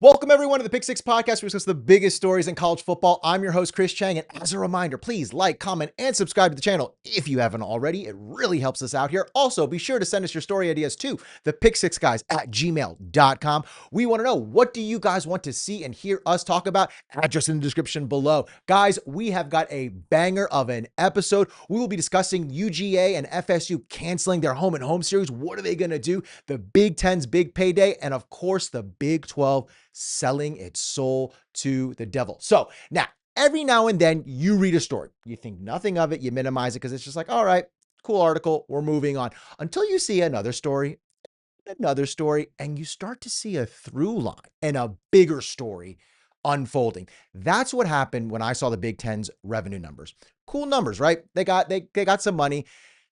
Welcome, everyone, to the Pick Six Podcast. We discuss the biggest stories in college football. I'm your host, Chris Chang. And as a reminder, please like, comment, and subscribe to the channel if you haven't already. It really helps us out here. Also, be sure to send us your story ideas to the pick6guys@gmail.com. We want to know, what do you guys want to see and hear us talk about? Address in the description below. Guys, we have got a banger of an episode. We will be discussing UGA and FSU canceling their home and home series. What are they going to do? The Big Ten's big payday. And of course, the Big 12 selling its soul to the devil. So now, every now and then you read a story. You think nothing of it. You minimize it because it's just like, all right, cool article. We're moving on, until you see another story, and you start to see a through line and a bigger story unfolding. That's what happened when I saw the Big Ten's revenue numbers. Cool numbers, right? They got some money.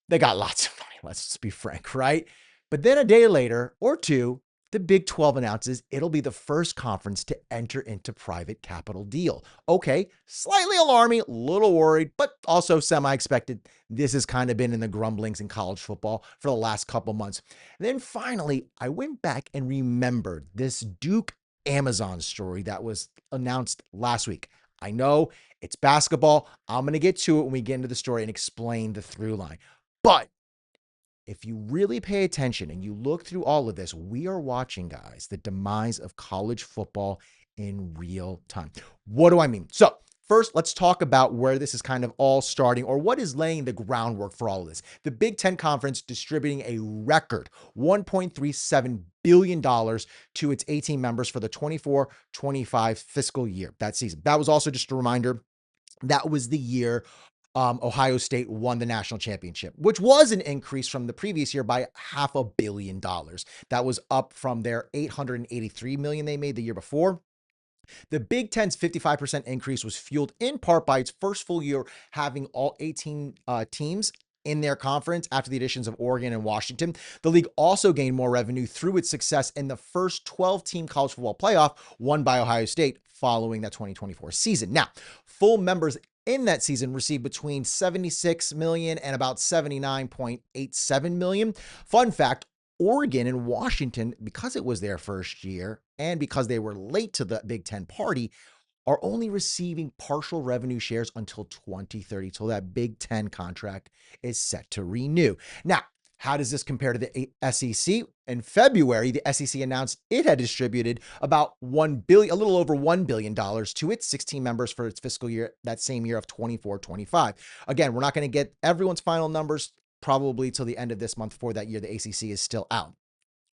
They got lots of money. Let's just be frank, right? But then a day later or two, the Big 12 announces it'll be the first conference to enter into private capital deal. Okay, slightly alarming, a little worried, but also semi-expected. This has kind of been in the grumblings in college football for the last couple months. And then finally, I went back and remembered this Duke Amazon story that was announced last week. I know it's basketball. I'm going to get to it when we get into the story and explain the through line. But if you really pay attention and you look through all of this, we are watching, guys, the demise of college football in real time. What do I mean? So first, let's talk about where this is kind of all starting, or what is laying the groundwork for all of this. The Big Ten Conference distributing a record $1.37 billion to its 18 members for the 24-25 fiscal year, that season. That was also, just a reminder, that was the year Ohio State won the national championship, which was an increase from the previous year by $500 million. That was up from their $883 million they made the year before. The Big Ten's 55% increase was fueled in part by its first full year having all 18 teams in their conference after the additions of Oregon and Washington. The league also gained more revenue through its success in the first 12-team college football playoff won by Ohio State following that 2024 season. Now, full members in that season received between 76 million and about 79.87 million. Fun fact, Oregon and Washington, because it was their first year and because they were late to the Big Ten party, are only receiving partial revenue shares until 2030, till that Big Ten contract is set to renew. Now, how does this compare to the SEC? In February, the SEC announced it had distributed about a little over $1 billion to its 16 members for its fiscal year, that same year of 24-25. Again, we're not going to get everyone's final numbers probably till the end of this month. For that year, the ACC is still out.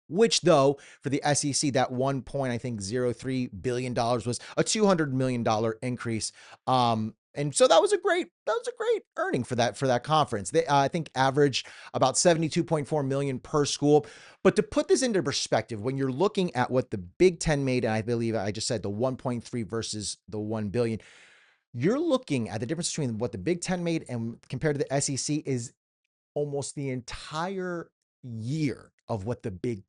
Which, though, for the SEC, that $1.03 billion was a $200 million increase. And so that was a great earning for that conference. They, I think, averaged about 72.4 million per school. But to put this into perspective, when you're looking at what the Big Ten made, and I believe I just said the 1.3 versus the 1 billion, you're looking at the difference between what the Big Ten made and compared to the SEC is almost the entire year of what the Big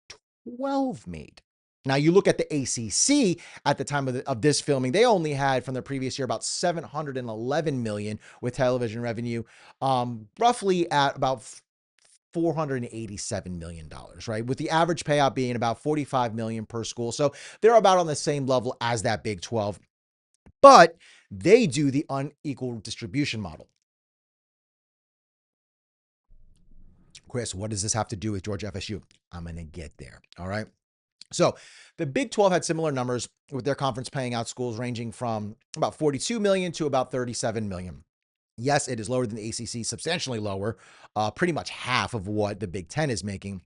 12 made. Now, you look at the ACC at the time of this filming, they only had from the previous year about 711 million with television revenue, roughly at about $487 million, right? With the average payout being about 45 million per school. So they're about on the same level as that Big 12, but they do the unequal distribution model. Chris, what does this have to do with Georgia FSU? I'm going to get there. All right. So the Big 12 had similar numbers, with their conference paying out schools ranging from about 42 million to about 37 million. Yes, it is lower than the ACC, substantially lower, pretty much half of what the Big 10 is making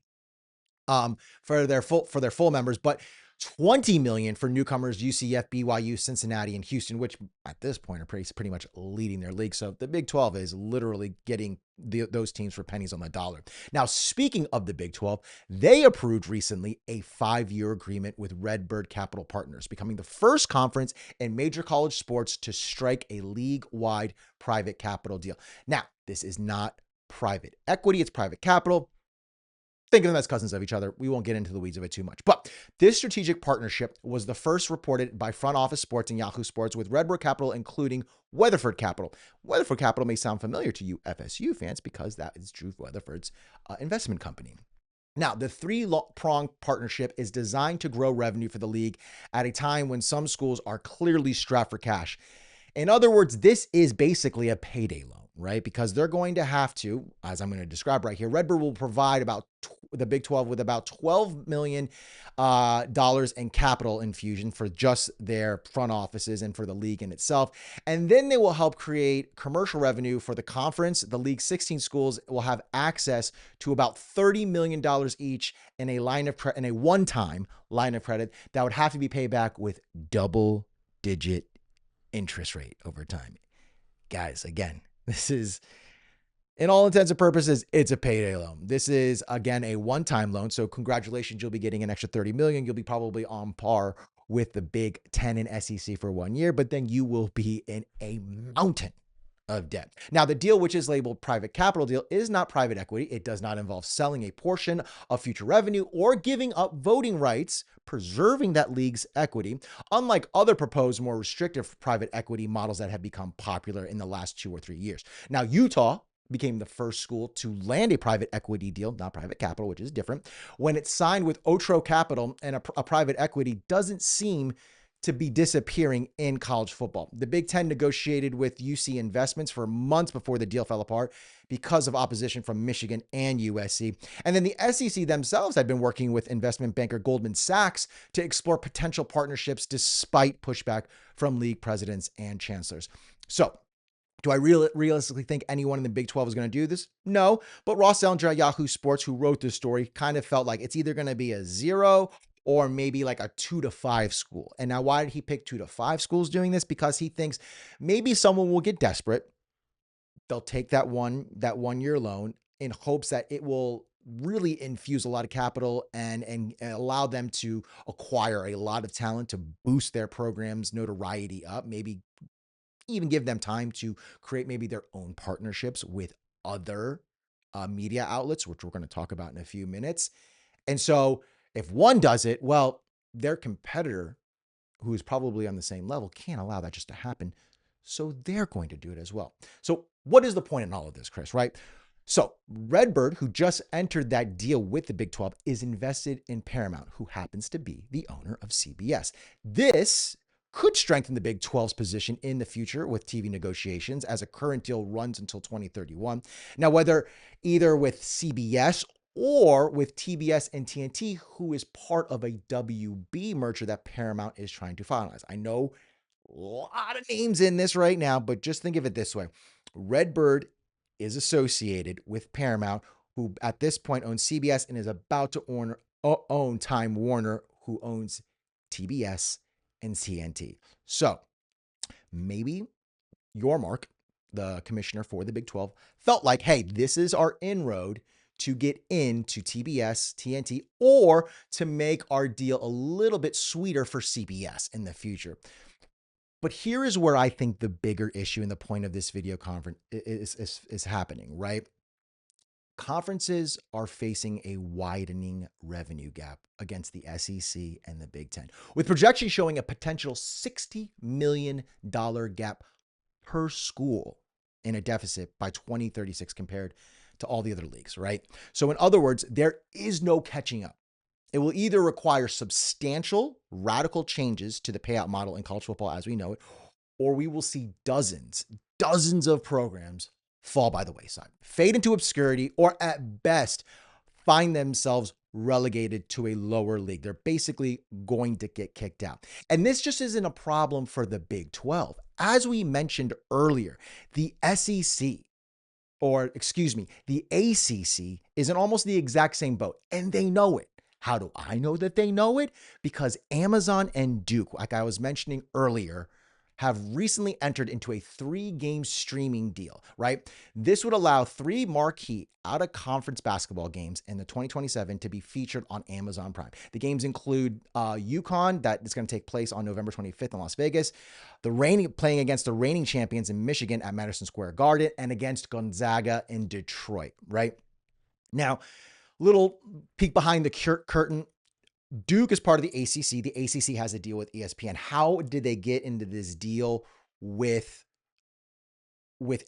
for their full members, but 20 million for newcomers UCF, BYU, Cincinnati, and Houston, which at this point are pretty much leading their league. So the Big 12 is literally getting those teams for pennies on the dollar. Now, speaking of the Big 12, they approved recently a 5-year agreement with Redbird Capital Partners, becoming the first conference in major college sports to strike a league-wide private capital deal. Now, this is not private equity, it's private capital. Think of them as cousins of each other. We won't get into the weeds of it too much. But this strategic partnership was the first reported by Front Office Sports and Yahoo Sports, with Redbird Capital including Weatherford Capital. Weatherford Capital may sound familiar to you FSU fans because that is Drew Weatherford's investment company. Now, the three-pronged partnership is designed to grow revenue for the league at a time when some schools are clearly strapped for cash. In other words, this is basically a payday loan, right? Because they're going to have to, as I'm going to describe right here, Redbird will provide the Big 12 with about $12 million dollars in capital infusion for just their front offices and for the league in itself. And then they will help create commercial revenue for the conference. The league's 16 schools will have access to about $30 million dollars each in a one-time line of credit that would have to be paid back with double-digit interest rate over time. Guys, again, this is, in all intents and purposes, it's a payday loan. This is, again, a one-time loan. So congratulations, you'll be getting an extra $30 million. You'll be probably on par with the Big 10 in SEC for 1 year, but then you will be in a mountain of debt. Now, the deal, which is labeled private capital deal, is not private equity. It does not involve selling a portion of future revenue or giving up voting rights, preserving that league's equity, unlike other proposed more restrictive private equity models that have become popular in the last 2 or 3 years. Now, Utah became the first school to land a private equity deal, not private capital, which is different, when it signed with Otro Capital, and a private equity doesn't seem to be disappearing in college football. The Big Ten negotiated with UC Investments for months before the deal fell apart because of opposition from Michigan and USC. And then the SEC themselves had been working with investment banker Goldman Sachs to explore potential partnerships despite pushback from league presidents and chancellors. So, do I realistically think anyone in the Big 12 is going to do this? No, but Ross Ellinger at Yahoo Sports, who wrote this story, kind of felt like it's either going to be a 0 or maybe like a 2 to 5 school. And now, why did he pick 2 to 5 schools doing this? Because he thinks maybe someone will get desperate. They'll take that 1 year loan in hopes that it will really infuse a lot of capital and allow them to acquire a lot of talent to boost their program's notoriety up, maybe even give them time to create maybe their own partnerships with other media outlets, which we're going to talk about in a few minutes. And so if one does it, well, their competitor, who is probably on the same level, can't allow that just to happen. So they're going to do it as well. So what is the point in all of this, Chris, right? So Redbird, who just entered that deal with the Big 12, is invested in Paramount, who happens to be the owner of CBS. This could strengthen the Big 12's position in the future with TV negotiations, as a current deal runs until 2031. Now, whether either with CBS or with TBS and TNT, who is part of a WB merger that Paramount is trying to finalize. I know a lot of names in this right now, but just think of it this way. Redbird is associated with Paramount, who at this point owns CBS and is about to own Time Warner, who owns TBS and TNT. So maybe Yormark, the commissioner for the Big 12, felt like, hey, this is our inroad to get into TBS, TNT, or to make our deal a little bit sweeter for CBS in the future. But here is where I think the bigger issue and the point of this video conference is happening, right? Conferences are facing a widening revenue gap against the SEC and the Big Ten, with projections showing a potential $60 million gap per school in a deficit by 2036 compared to all the other leagues, right? So in other words, there is no catching up. It will either require substantial, radical changes to the payout model in college football as we know it, or we will see dozens of programs fall by the wayside, fade into obscurity, or at best find themselves relegated to a lower league. They're basically going to get kicked out. And this just isn't a problem for the Big 12. As we mentioned earlier, the SEC, or excuse me, the ACC is in almost the exact same boat, and they know it. How do I know that they know it? Because Amazon and Duke, like I was mentioning earlier, have recently entered into a 3-game streaming deal, right? This would allow 3 marquee out-of-conference basketball games in the 2027 to be featured on Amazon Prime. The games include UConn, that is going to take place on November 25th in Las Vegas, playing against the reigning champions in Michigan at Madison Square Garden, and against Gonzaga in Detroit, right? Now, little peek behind the curtain. Duke is part of the ACC. The ACC has a deal with ESPN. How did they get into this deal with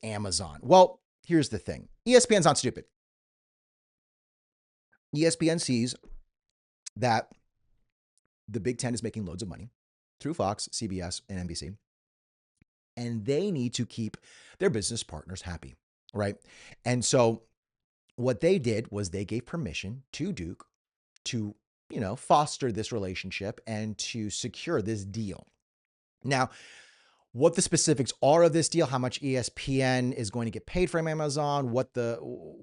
Amazon? Well, here's the thing. ESPN's not stupid. ESPN sees that the Big Ten is making loads of money through Fox, CBS, and NBC, and they need to keep their business partners happy, right? And so what they did was they gave permission to Duke to, foster this relationship and to secure this deal. Now, what the specifics are of this deal, how much ESPN is going to get paid from Amazon,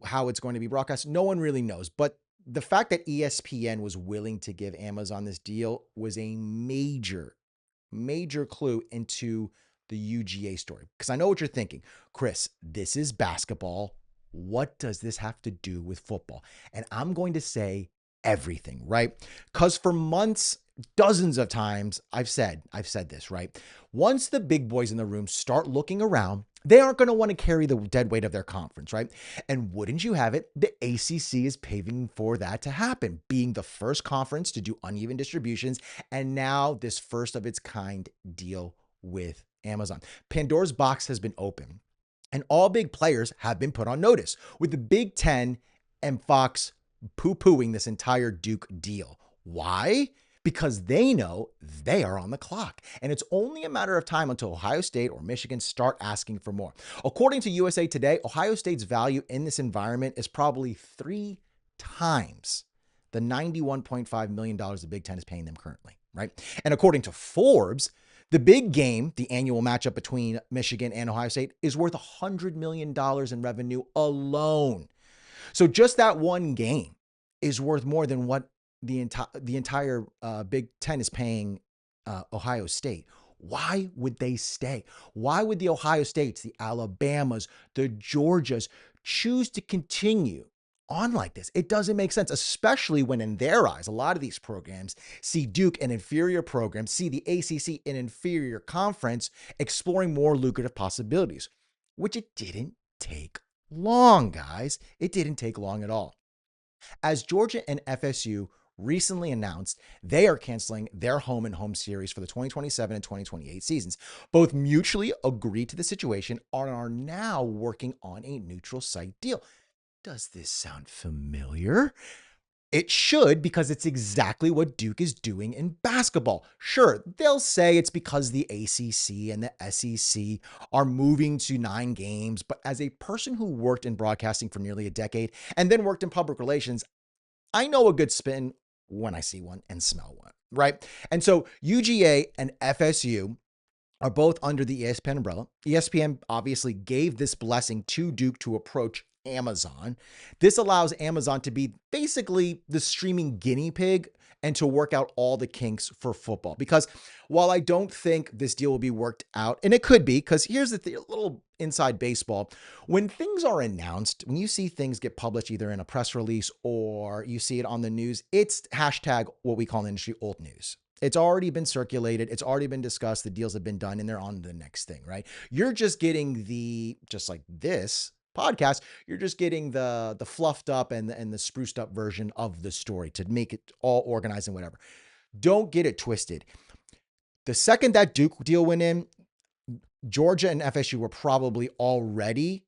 how it's going to be broadcast, no one really knows. But the fact that ESPN was willing to give Amazon this deal was a major, major clue into the UGA story. Because I know what you're thinking, Chris, this is basketball. What does this have to do with football? And I'm going to say everything, right? Because for months, dozens of times, I've said this, right? Once the big boys in the room start looking around, they aren't going to want to carry the dead weight of their conference, right? And wouldn't you have it, the ACC is paving for that to happen, being the first conference to do uneven distributions, and now this first of its kind deal with Amazon. Pandora's box has been opened, and all big players have been put on notice, with the Big Ten and Fox poo-pooing this entire Duke deal. Why? Because they know they are on the clock, and it's only a matter of time until Ohio State or Michigan start asking for more. According to USA Today, Ohio State's value in this environment is probably 3 times the $91.5 million the Big Ten is paying them currently, right? And according to Forbes, the big game, the annual matchup between Michigan and Ohio State, is worth $100 million in revenue alone. So just that one game is worth more than what the entire Big Ten is paying Ohio State. Why would they stay? Why would the Ohio States, the Alabamas, the Georgias choose to continue on like this? It doesn't make sense, especially when in their eyes, a lot of these programs see Duke, an inferior program, see the ACC, an inferior conference, exploring more lucrative possibilities, which it didn't take long, guys. It didn't take long at all. As Georgia and FSU recently announced, they are canceling their home and home series for the 2027 and 2028 seasons. Both mutually agreed to the situation and are now working on a neutral site deal. Does this sound familiar? It should, because it's exactly what Duke is doing in basketball. Sure, they'll say it's because the ACC and the SEC are moving to 9 games, but as a person who worked in broadcasting for nearly a decade and then worked in public relations, I know a good spin when I see one and smell one, right? And so UGA and FSU are both under the ESPN umbrella. ESPN obviously gave this blessing to Duke to approach Amazon. This allows Amazon to be basically the streaming guinea pig and to work out all the kinks for football. Because while I don't think this deal will be worked out, and it could be, because here's the little inside baseball. When things are announced, when you see things get published either in a press release or you see it on the news, it's hashtag what we call in the industry old news. It's already been circulated. It's already been discussed. The deals have been done and they're on to the next thing, right? You're just getting just like this podcast, you're just getting the fluffed up and the spruced up version of the story to make it all organized and whatever. Don't get it twisted. The second that Duke deal went in, Georgia and FSU were probably already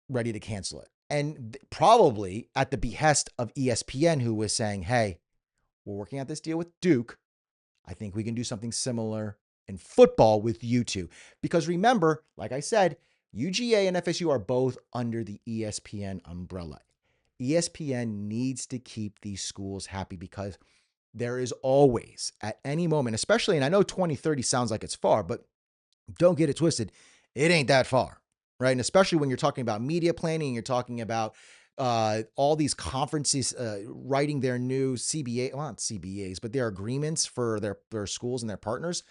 ready to cancel it. And probably at the behest of ESPN, who was saying, hey, we're working out this deal with Duke. I think we can do something similar in football with you two. Because remember, like I said, UGA and FSU are both under the ESPN umbrella. ESPN needs to keep these schools happy because there is always, at any moment, especially, and I know 2030 sounds like it's far, but don't get it twisted, it ain't that far, right? And especially when you're talking about media planning, you're talking about all these conferences writing their new CBA, well, not CBAs, but their agreements for their schools and their partners.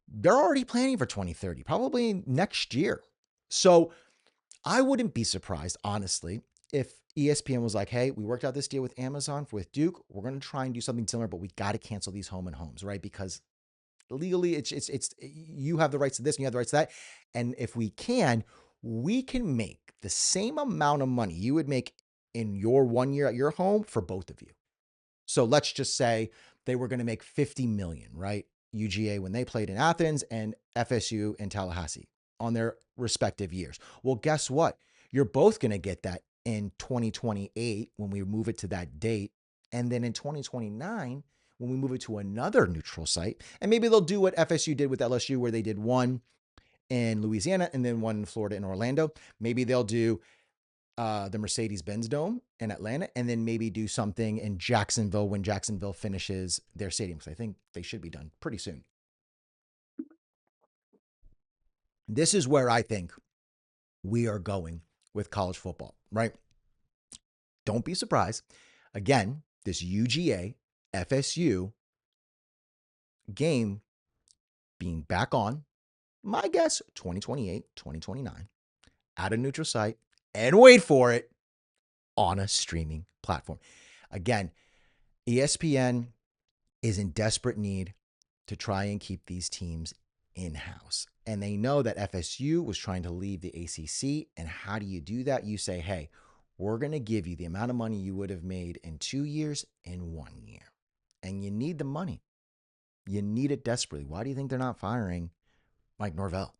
They're already planning for 2030, probably next year. So I wouldn't be surprised, honestly, if ESPN was like, hey, we worked out this deal with Amazon, with Duke. We're going to try and do something similar, but we got to cancel these home and homes, right? Because legally, it's you have the rights to this and you have the rights to that. And if we can make the same amount of money you would make in your 1 year at your home for both of you. So let's just say they were going to make 50 million, right? UGA when they played in Athens and FSU in Tallahassee on their respective years. Well, guess what? You're both going to get that in 2028 when we move it to that date. And then in 2029, when we move it to another neutral site, and maybe they'll do what FSU did with LSU, where they did one in Louisiana and then one in Florida in Orlando. Maybe they'll do the Mercedes-Benz Dome in Atlanta, and then maybe do something in Jacksonville when Jacksonville finishes their stadium, because I think they should be done pretty soon. This is where I think we are going with college football, right? Don't be surprised. Again, this UGA FSU game being back on, my guess, 2028, 2029, at a neutral site, and wait for it, on a streaming platform. Again, ESPN is in desperate need to try and keep these teams in-house. And they know that FSU was trying to leave the ACC. And how do you do that? You say, hey, we're going to give you the amount of money you would have made in 2 years in 1 year. And you need the money. You need it desperately. Why do you think they're not firing Mike Norvell?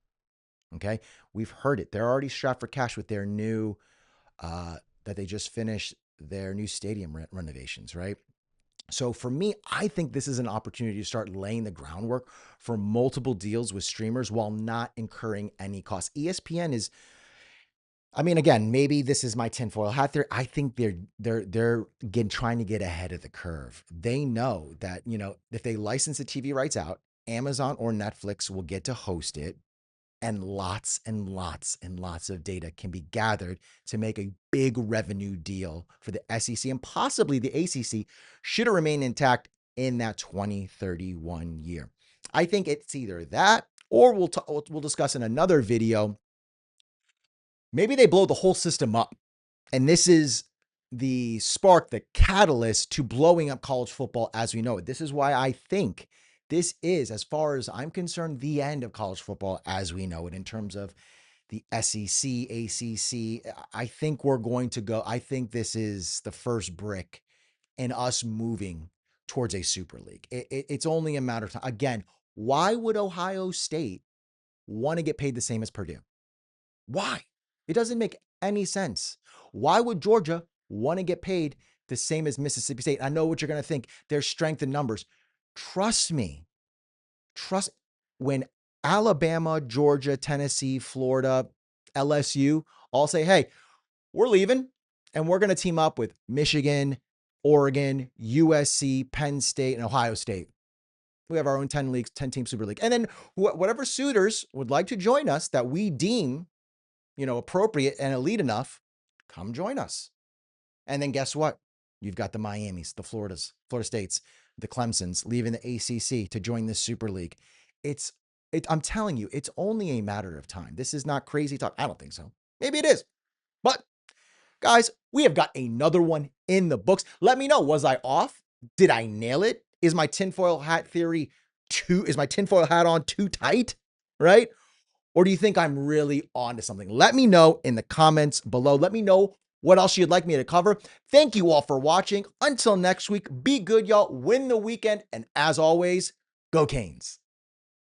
Okay, we've heard it. They're already strapped for cash with their new, that they just finished their new stadium renovations, right? So for me, I think this is an opportunity to start laying the groundwork for multiple deals with streamers while not incurring any costs. ESPN is, I mean, again, maybe this is my tinfoil hat there. I think they're trying to get ahead of the curve. They know that, if they license the TV rights out, Amazon or Netflix will get to host it, and lots and lots and lots of data can be gathered to make a big revenue deal for the SEC, and possibly the ACC should it remain intact in that 2031 year. I think it's either that, or we'll discuss in another video. Maybe they blow the whole system up, and this is the spark, the catalyst to blowing up college football as we know it. This is why I think this is, as far as I'm concerned, the end of college football as we know it in terms of the SEC, ACC. I think we're going to go. I think this is the first brick in us moving towards a super league. It's only a matter of time. Again, why would Ohio State want to get paid the same as Purdue? Why? It doesn't make any sense. Why would Georgia want to get paid the same as Mississippi State? I know what you're going to think. There's strength in numbers. Trust me. When Alabama, Georgia, Tennessee, Florida, LSU all say, hey, we're leaving and we're going to team up with Michigan, Oregon, USC, Penn State, and Ohio State. We have our own 10 leagues, 10-team super league. And then whatever suitors would like to join us that we deem appropriate and elite enough, come join us. And then guess what? You've got the Miamis, the Florida States, the Clemsons leaving the ACC to join this Super League. I'm telling you, it's only a matter of time. This is not crazy talk. I don't think so. Maybe it is. But guys, we have got another one in the books. Let me know, was I off? Did I nail it? Is my tinfoil hat on too tight? Right? Or do you think I'm really onto something? Let me know in the comments below. Let me know what else you'd like me to cover. Thank you all for watching. Until next week, be good, y'all. Win the weekend. And as always, go Canes.